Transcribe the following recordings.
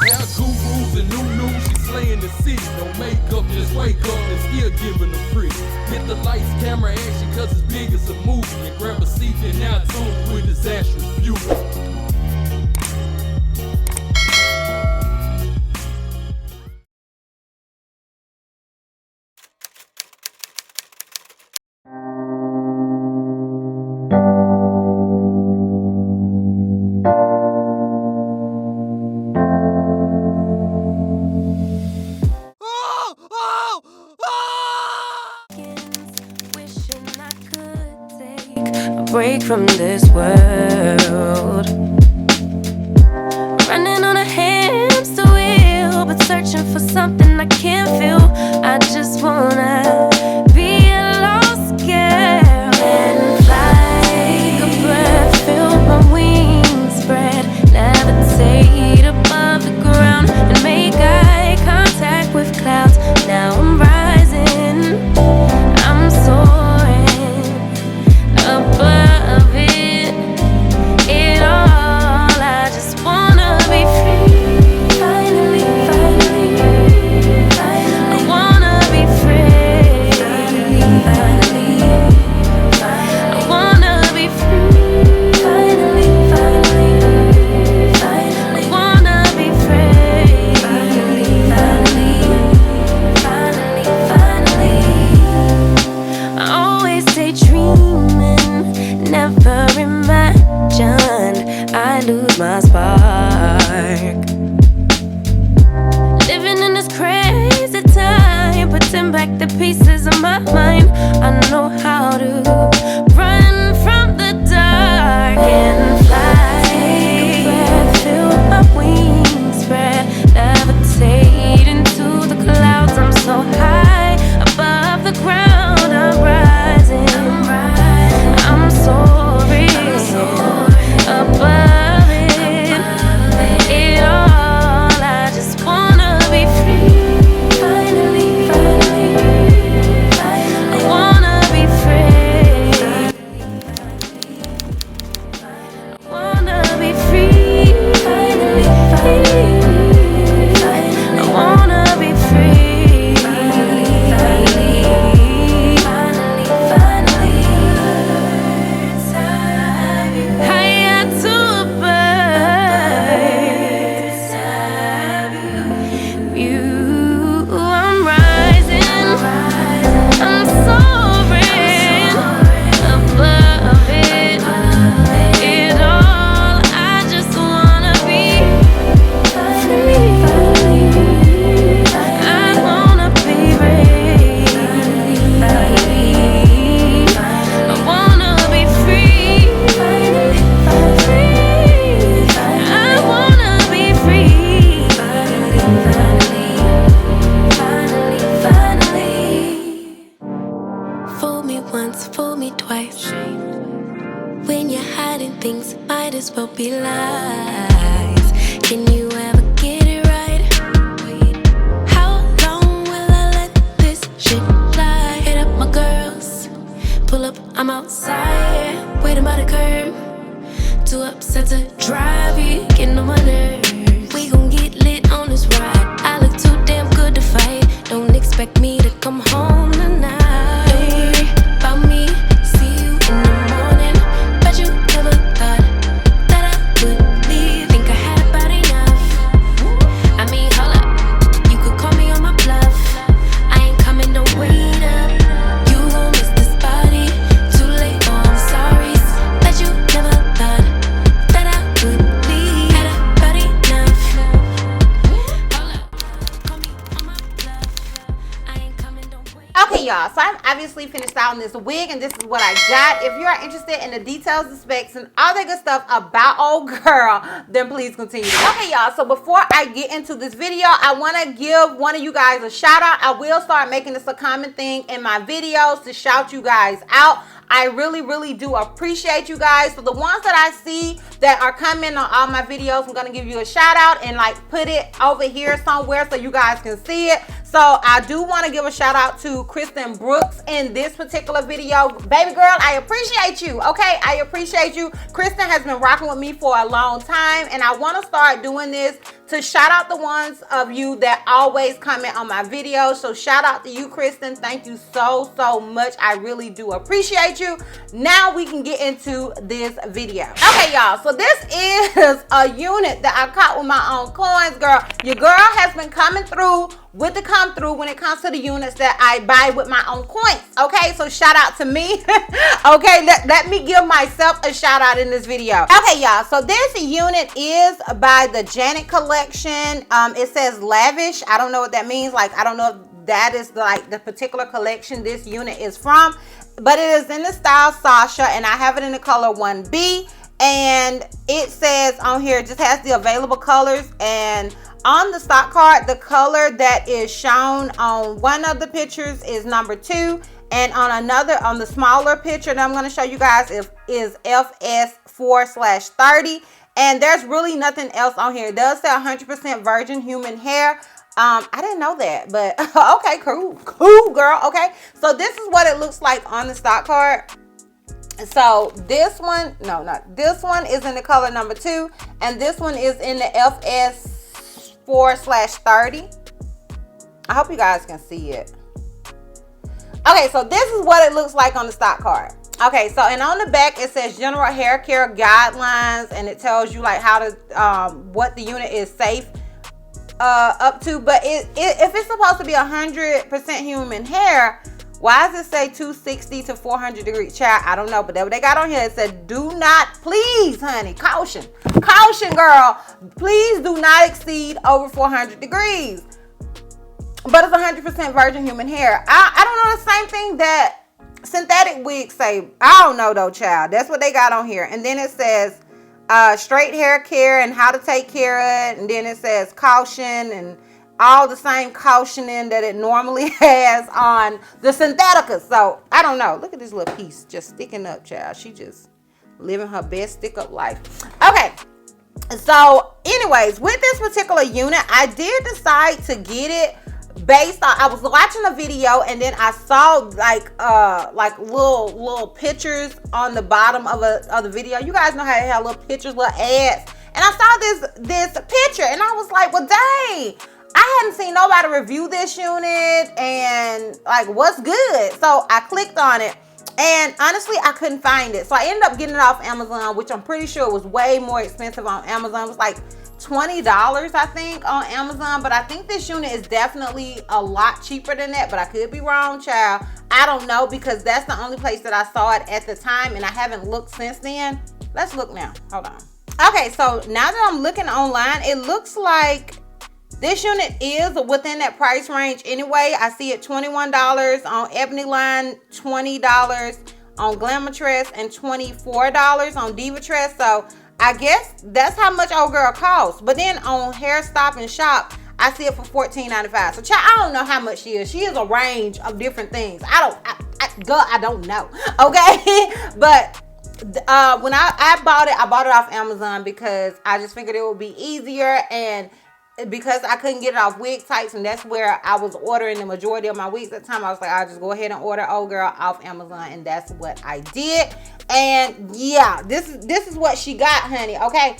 Hair gurus and new, she slaying the city. No makeup, just wake up and still giving them pretty. Hit the lights, camera, action, cause it's big as a movie. And grab a seat and now tune with Disastrous Beauty. Break from this world, running on a hamster wheel, but searching for something I can't feel. I just wanna be a lost girl and fly. Take a breath, feel my wings spread, levitate above the ground and make eye contact with clouds. Now I'm rising, I'm soaring above it all. I just wanna be free. Finally, finally, finally. I wanna be free. Finally, finally, I wanna be free. Finally, finally, finally. I wanna be free. Finally, finally, finally, finally. I always daydreaming, never imagined I lose my spark. Living in this crazy time, putting back the pieces of my mind. I know how to run from the dark and fly. Take a breath, feel my wings spread, levitate into the clouds. I'm so high above the ground. I'm rising, I'm soaring above it all. I just wanna be free. Finally, finally, finally. I wanna be free. I wanna be free. Finally, finally, I wanna be free. Finally, finally, finally, higher to a bird. You, I'm rising, I'm soaring above it all. I just wanna be free. I wanna be free. I wanna be free. I wanna be free. Fool me once, fool me twice. When you're hiding things, might as well be lies. Can you ever get it right? How long will I let this shit fly? Hit up my girls, pull up, I'm outside, waiting by the curb. Too upset to drive, you getting on my nerves. We gon' get lit on this ride. I look too damn good to fight. Don't expect me to come home tonight. Don't worry about me, see you in the morning. Bet you never thought that I would leave. Think I had about enough. I mean, hold up, you could call me on my bluff. I ain't coming, don't wait up. You gon' miss this body, too late, oh I'm sorry. Bet you never thought that I would leave. Had about enough. Hold up, call me on my bluff. I ain't coming, don't wait. Okay, y'all, so I'm obviously finished out on this wig, and this is what I got. If you are interested in the details, the specs, and all that good stuff about old girl, then please continue. Okay, y'all, so before I get into this video, I want to give one of you guys a shout out. I will start making this a common thing in my videos to shout you guys out. I really do appreciate you guys. So the ones that I see that are coming on all my videos, I'm gonna give you a shout out and like put it over here somewhere so you guys can see it. So I do want to give a shout out to Kristen Brooks in this particular video. Baby girl, I appreciate you, okay? I appreciate you. Kristen has been rocking with me for a long time, and I want to start doing this to shout out the ones of you that always comment on my videos. So shout out to you, Kristen. Thank you so much. I really do appreciate you. Now we can get into this video. Okay, y'all. So this is a unit that I caught with my own coins, girl. Your girl has been coming through with the come through when it comes to the units that I buy with my own coins. Okay, so shout out to me. Okay, let me give myself a shout out in this video. Okay, y'all. So this unit is by the Janet collection. It says Lavish. I don't know what that means. Like, I don't know if that is like the particular collection this unit is from, but it is in the style SASHA, and I have it in the color 1B. And it says on here, it just has the available colors, and on the stock card, the color that is shown on one of the pictures is number 2, and on another, on the smaller picture that I'm going to show you guys is FS4/30. And there's really nothing else on here. It does say 100% virgin human hair. I didn't know that, but okay, cool girl. Okay, so this is what it looks like on the stock card. So this one, no, not this one, is in the color number 2, and this one is in the FS4/30. I hope you guys can see it. Okay, so this is what it looks like on the stock card. Okay, so and on the back it says general hair care guidelines, and it tells you like how to what the unit is safe up to. But if it's supposed to be 100% human hair, why does it say 260 to 400 degrees? Child, I don't know, but they got on here. It said, do not, please, honey, caution, girl, please do not exceed over 400 degrees. But it's 100% virgin human hair. I don't know, the same thing that synthetic wigs say. I don't know though, child. That's what they got on here. And then it says straight hair care and how to take care of it. And then it says caution and all the same cautioning that it normally has on the Synthetica. So I don't know. Look at this little piece just sticking up, child. She just living her best stick up life. Okay. So anyways, with this particular unit, I did decide to get it based on, I was watching a video and then I saw like little pictures on the bottom of the video. You guys know how they have little pictures, little ads, and I saw this picture and I was like, well, dang, I hadn't seen nobody review this unit, and like, what's good? So I clicked on it, and honestly, I couldn't find it. So I ended up getting it off Amazon, which I'm pretty sure was way more expensive on Amazon. It was like $20, I think, on Amazon. But I think this unit is definitely a lot cheaper than that, but I could be wrong, child. I don't know, because that's the only place that I saw it at the time, and I haven't looked since then. Let's look now. Hold on. Okay, so now that I'm looking online, it looks like this unit is within that price range anyway. I see it $21 on Ebony Line, $20 on Glamourtress, and $24 on Divatress. So I guess that's how much old girl costs. But then on Hair Stop and Shop, I see it for $14.95. So child, I don't know how much she is. She is a range of different things. I don't know. Okay, but when I bought it off Amazon because I just figured it would be easier, and because I couldn't get it off Wig Types, and that's where I was ordering the majority of my wigs at the time. I was like, I'll just go ahead and order old girl off Amazon, and that's what I did. And yeah, this is what she got, honey. Okay,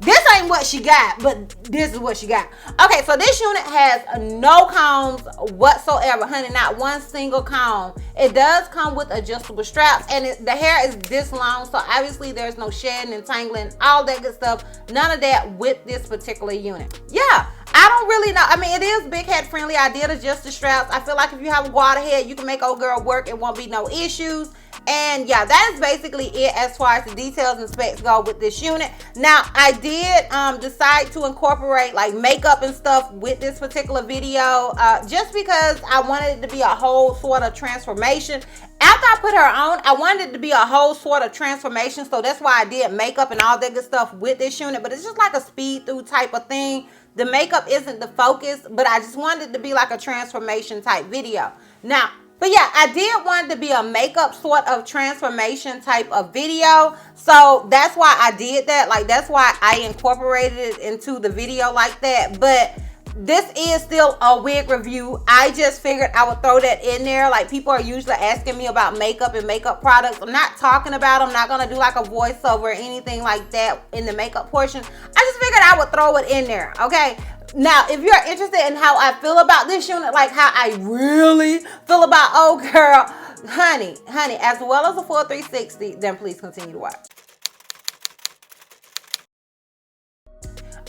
this ain't what she got, but this is what she got. Okay, so this unit has no combs whatsoever, honey, not one single comb. It does come with adjustable straps, and the hair is this long, so obviously there's no shedding and tangling, all that good stuff. None of that with this particular unit. Yeah, I don't really know. I mean, it is big head friendly. I did adjust the straps. I feel like if you have a water head, you can make old girl work. It won't be no issues. And yeah, that is basically it as far as the details and specs go with this unit. Now, I did decide to incorporate like makeup and stuff with this particular video, just because I wanted it to be a whole sort of transformation. After I put her on, I wanted it to be a whole sort of transformation, so that's why I did makeup and all that good stuff with this unit. But it's just like a speed through type of thing. The makeup isn't the focus, but I just wanted it to be like a transformation type video. Now, but yeah, I did want it to be a makeup sort of transformation type of video. So that's why I did that. Like, that's why I incorporated it into the video like that. But this is still a wig review. I just figured I would throw that in there. Like, people are usually asking me about makeup and makeup products. I'm not talking about them. I'm not gonna do like a voiceover or anything like that in the makeup portion. I just figured I would throw it in there, okay? Now, if you're interested in how I feel about this unit, like how I really feel about old girl, honey, as well as a full 360, then please continue to watch.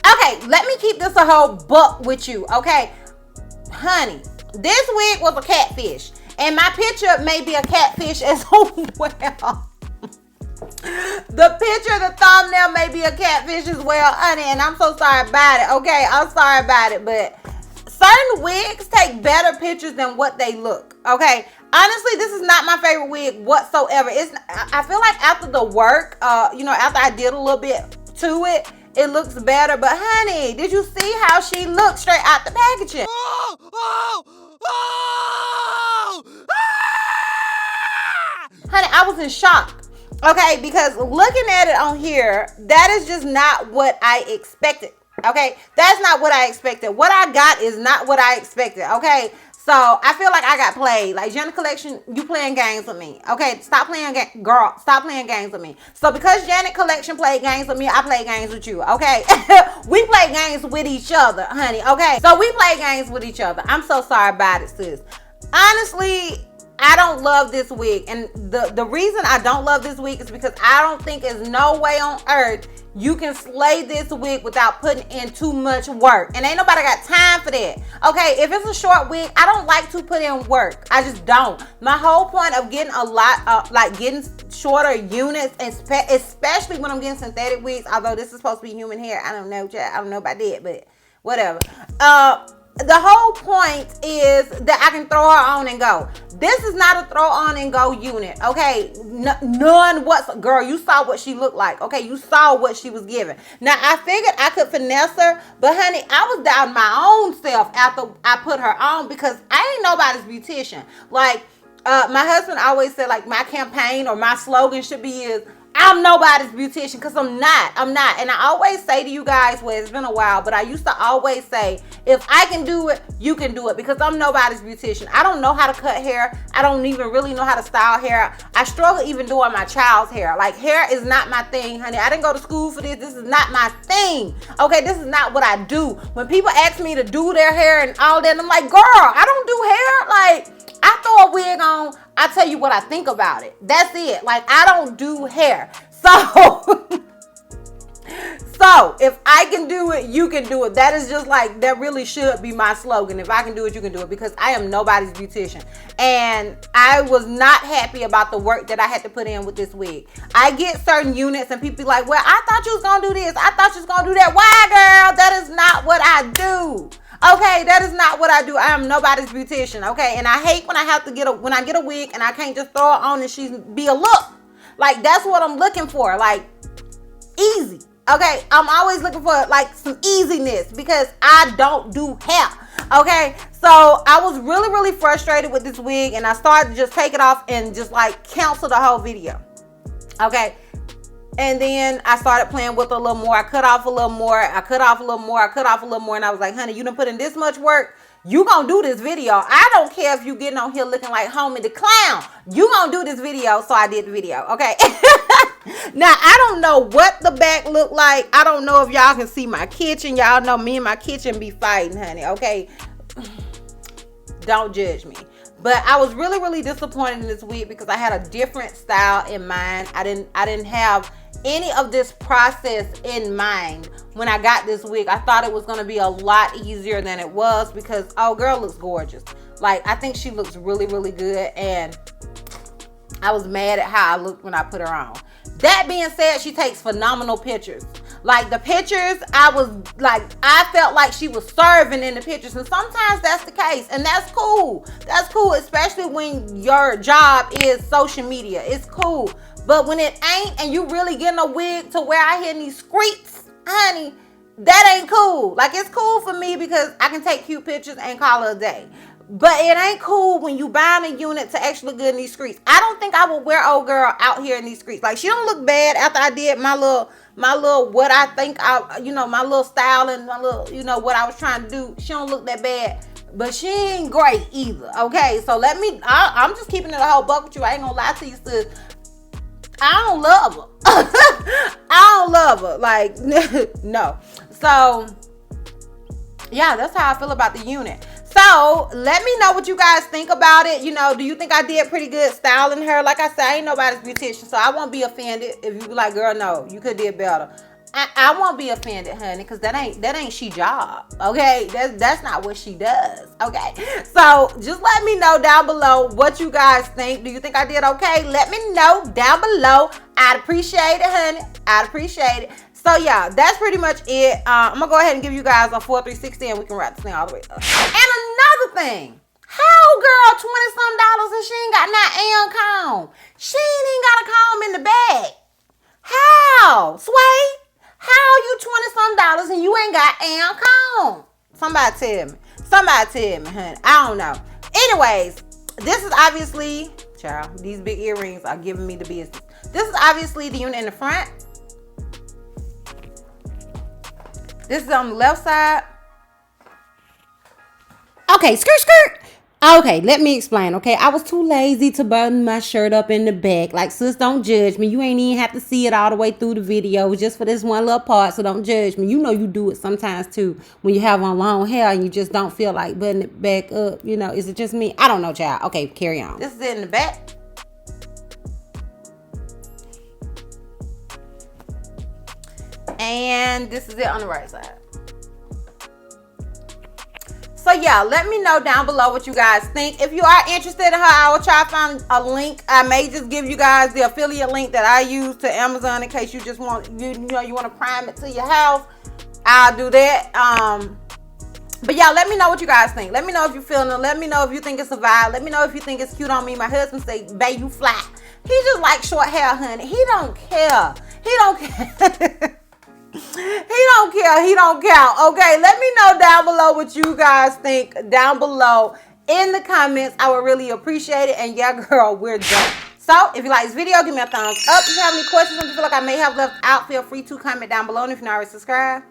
Okay, let me keep this a whole buck with you, okay? Honey, this wig was a catfish, and my picture may be a catfish as well. The picture, the thumbnail may be a catfish as well, honey, and I'm so sorry about it, okay? I'm sorry about it, but certain wigs take better pictures than what they look, okay? Honestly, this is not my favorite wig whatsoever. I feel like after the work, after I did a little bit to it, it looks better. But honey, did you see how she looked straight out the packaging? Honey, I was in shock. Okay, because looking at it on here, that is just not what I expected. Okay, that's not what I expected. What I got is not what I expected. Okay, so I feel like I got played. Like, Janet Collection, you playing games with me. Okay, stop playing girl. Stop playing games with me. So because Janet Collection played games with me, I play games with you. Okay, we play games with each other, honey. Okay, so we play games with each other. I'm so sorry about it, sis. Honestly, I don't love this wig, and the reason I don't love this wig is because I don't think there's no way on earth you can slay this wig without putting in too much work, and ain't nobody got time for that. Okay, if it's a short wig, I don't like to put in work. I just don't. My whole point of getting a lot, getting shorter units, and especially when I'm getting synthetic wigs, although this is supposed to be human hair, I don't know, I don't know about that, but whatever. The whole point is that I can throw her on and go. This is not a throw on and go unit, okay? None whatsoever. Girl, you saw what she looked like, okay? You saw what she was giving. Now, I figured I could finesse her, but honey, I was down my own self after I put her on because I ain't nobody's beautician. Like, my husband always said, like, my campaign or my slogan should be is, I'm nobody's beautician, because I'm not. And I always say to you guys, well, it's been a while, but I used to always say, if I can do it, you can do it, because I'm nobody's beautician. I don't know how to cut hair. I don't even really know how to style hair. I struggle even doing my child's hair. Like, hair is not my thing, honey. I didn't go to school for this. This is not my thing. Okay, this is not what I do. When people ask me to do their hair and all that, I'm like, girl, I don't do hair. Like, I throw a wig on, I tell you what I think about it. That's it. Like, I don't do hair. So, if I can do it, you can do it. That is just like, that really should be my slogan. If I can do it, you can do it, because I am nobody's beautician. And I was not happy about the work that I had to put in with this wig. I get certain units and people be like, well, I thought you was going to do this. I thought you was going to do that. Why, girl? That is not what I do. Okay, that is not what I do. I am nobody's beautician, okay? And I hate when I have to when I get a wig and I can't just throw it on and she be a look. Like, that's what I'm looking for, like, easy, okay? I'm always looking for, like, some easiness, because I don't do hair, okay? So I was really, really frustrated with this wig, and I started to just take it off and just, like, cancel the whole video, okay? And then I started playing with it a little more. I cut off a little more. I cut off a little more. I cut off a little more. And I was like, honey, you done put in this much work. You gonna do this video. I don't care if you getting on here looking like Homie the Clown. You gonna do this video. So I did the video, okay? Now, I don't know what the back looked like. I don't know if y'all can see my kitchen. Y'all know me and my kitchen be fighting, honey, okay? Don't judge me. But I was really, really disappointed in this wig because I had a different style in mind. I didn't have any of this process in mind when I got this wig. I thought it was going to be a lot easier than it was, because, oh, girl looks gorgeous. Like, I think she looks really, really good, and I was mad at how I looked when I put her on. That being said, she takes phenomenal pictures. Like, the pictures, I felt like she was serving in the pictures, and sometimes that's the case, and that's cool. That's cool, especially when your job is social media. It's cool. But when it ain't, and you really getting a wig to where I hear these screeps, honey, that ain't cool. Like, it's cool for me because I can take cute pictures and call it a day. But it ain't cool when you buying a unit to actually look good in these streets. I don't think I would wear old girl out here in these streets. Like, she don't look bad after I did my little what I think I, you know, my little style and my little, you know, what I was trying to do. She don't look that bad, but she ain't great either. Okay, so I'm just keeping it a whole buck with you. I ain't gonna lie to you, sis. I don't love her. I don't love her. Like, no. So yeah, that's how I feel about the unit. So let me know what you guys think about it. You know, do you think I did pretty good styling her? Like I said, I ain't nobody's beautician, so I won't be offended if you be like, girl, no, you could did better. I won't be offended, honey, because that ain't she job. Okay, that's not what she does. Okay, so just let me know down below what you guys think. Do you think I did okay? Let me know down below. I'd appreciate it, honey. I'd appreciate it. So yeah, that's pretty much it. I'm gonna go ahead and give you guys a 4 360 and we can wrap this thing all the way up. And another thing, how girl $20-some and she ain't got no comb? She ain't even got a comb in the bag. How? Sway? How you $20-some and you ain't got comb? Somebody tell me. Somebody tell me, honey. I don't know. Anyways, this is obviously, child, these big earrings are giving me the business. This is obviously the unit in the front. This is on the left side. Okay, skirt. Okay, let me explain, okay? I was too lazy to button my shirt up in the back. Like, sis, don't judge me. You ain't even have to see it all the way through the video. It was just for this one little part, so don't judge me. You know you do it sometimes, too, when you have on long hair and you just don't feel like buttoning it back up. You know, is it just me? I don't know, child. Okay, carry on. This is it in the back. And this is it on the right side. So yeah, let me know down below what you guys think. If you are interested in her, I will try to find a link. I may just give you guys the affiliate link that I use to Amazon in case you just want, you want to prime it to your house. I'll do that. But yeah, let me know what you guys think. Let me know if you're feeling it. Let me know if you think it's a vibe. Let me know if you think it's cute on me. My husband say, babe, you fly. He just like short hair, honey. He don't care. He don't care. He don't count. Okay, let me know down below what you guys think down below in the comments. I would really appreciate it. And yeah, girl, we're done. So if you like this video, give me a thumbs up. If you have any questions or you feel like I may have left out, feel free to comment down below. And if you're not already subscribed,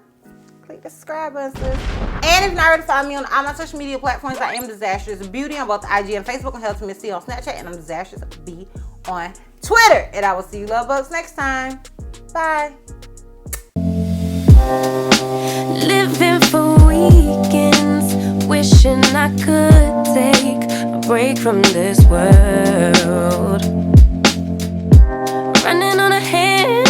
click the subscribe button, sis. And if you're not already following me on all my social media platforms, I am DizastrousBeauty on both IG and Facebook, and Help Me See on Snapchat, and I'm DizastrousB on Twitter. And I will see you love bugs next time. Bye. Living for weekends, wishing I could take a break from this world. Running on a hand